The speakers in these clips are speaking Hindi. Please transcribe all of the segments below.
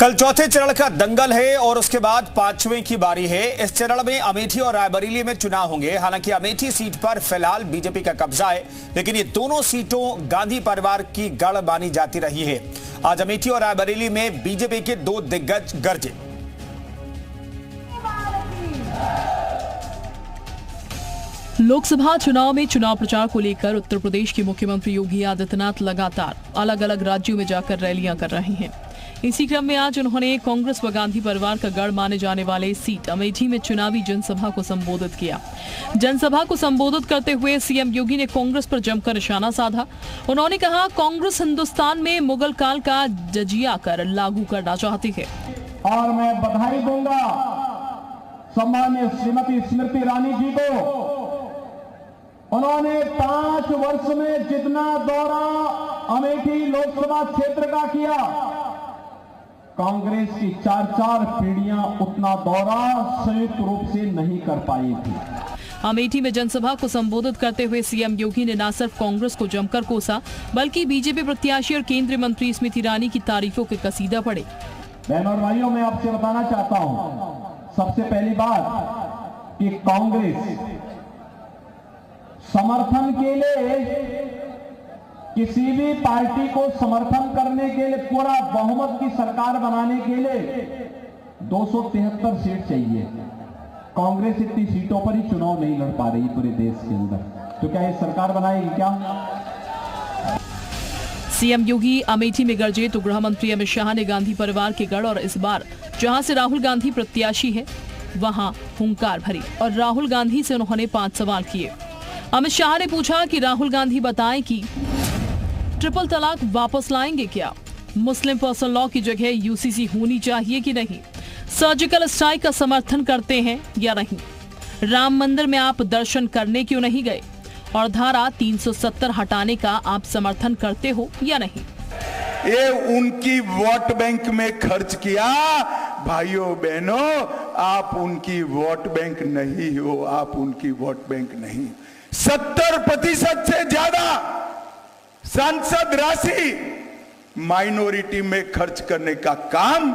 कल चौथे चरण का दंगल है और उसके बाद पांचवें की बारी है। इस चरण में अमेठी और रायबरेली में चुनाव होंगे। हालांकि अमेठी सीट पर फिलहाल बीजेपी का कब्जा है, लेकिन ये दोनों सीटों गांधी परिवार की गढ़ मानी जाती रही है। आज अमेठी और रायबरेली में बीजेपी के दो दिग्गज गरजे। लोकसभा चुनाव में चुनाव प्रचार को लेकर उत्तर प्रदेश के मुख्यमंत्री योगी आदित्यनाथ लगातार अलग अलग राज्यों में जाकर रैलियां कर रहे हैं। इसी क्रम में आज उन्होंने कांग्रेस व गांधी परिवार का गढ़ माने जाने वाले सीट अमेठी में चुनावी जनसभा को संबोधित किया। जनसभा को संबोधित करते हुए सीएम योगी ने कांग्रेस पर जमकर निशाना साधा। उन्होंने कहा, कांग्रेस हिंदुस्तान में मुगल काल का जजिया कर लागू करना चाहती है। और मैं बधाई दूंगा सम्मान्य श्रीमती स्मृति ईरानी जी को। उन्होंने 5 वर्ष में जितना दौरा अमेठी लोकसभा क्षेत्र का किया, कांग्रेस की 4 पीढ़ियां उतना दौरा संयुक्त रूप से नहीं कर पाई थी। अमेठी में जनसभा को संबोधित करते हुए सीएम योगी ने न सिर्फ कांग्रेस को जमकर कोसा, बल्कि बीजेपी प्रत्याशी और केंद्रीय मंत्री स्मृति ईरानी की तारीफों के कसीदा पढ़े। बहनों और भाइयों, मैं आपसे बताना चाहता हूं, सबसे पहली बात कि कांग्रेस समर्थन के लिए, किसी भी पार्टी को समर्थन करने के लिए, पूरा बहुमत की सरकार बनाने के लिए 273 सीट चाहिए। कांग्रेस इतनी सीटों पर ही चुनाव नहीं लड़ पा रही पूरे देश के अंदर, तो क्या ये सरकार बनाएगी क्या? सीएम योगी अमेठी में गरजे तो गृह मंत्री अमित शाह ने गांधी परिवार के गढ़ और इस बार जहां से राहुल गांधी प्रत्याशी है वहां हुंकार भरी और राहुल गांधी से उन्होंने 5 सवाल किए। अमित शाह ने पूछा कि राहुल गांधी बताएं कि ट्रिपल तलाक वापस लाएंगे क्या, मुस्लिम पर्सनल लॉ की जगह यूसीसी होनी चाहिए कि नहीं, सर्जिकल स्ट्राइक का समर्थन करते हैं या नहीं, राम मंदिर में आप दर्शन करने क्यों नहीं गए और धारा 370 हटाने का आप समर्थन करते हो या नहीं। ये उनकी वोट बैंक में खर्च किया। भाइयों बहनों, आप उनकी वोट बैंक नहीं हो, आप उनकी वोट बैंक नहीं। 70% से ज्यादा सांसद राशि माइनॉरिटी में खर्च करने का काम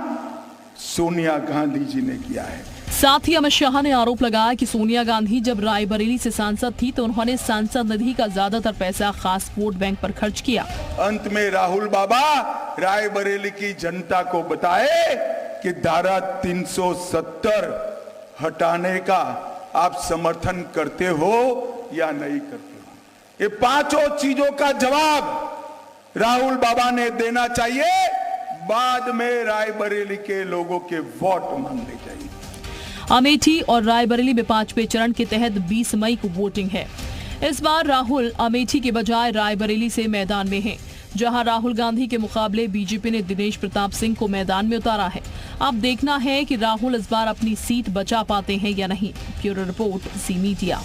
सोनिया गांधी जी ने किया है। साथ ही अमित शाह ने आरोप लगाया कि सोनिया गांधी जब रायबरेली से सांसद थी तो उन्होंने सांसद निधि का ज्यादातर पैसा खास वोट बैंक पर खर्च किया। अंत में राहुल बाबा रायबरेली की जनता को बताए कि धारा 370 हटाने का आप समर्थन करते हो या नहीं करते हो। ये 5 चीजों का जवाब राहुल बाबा ने देना चाहिए। बाद में रायबरेली के लोगों के वोट मांगने चाहिए। अमेठी और रायबरेली में 5वें चरण के तहत 20 मई को वोटिंग है। इस बार राहुल अमेठी के बजाय रायबरेली से मैदान में हैं, जहां राहुल गांधी के मुकाबले बीजेपी ने दिनेश प्रताप सिंह को मैदान में उतारा है। अब देखना है कि राहुल इस बार अपनी सीट बचा पाते हैं या नहीं। ब्यूरो रिपोर्ट, ज़ी मीडिया।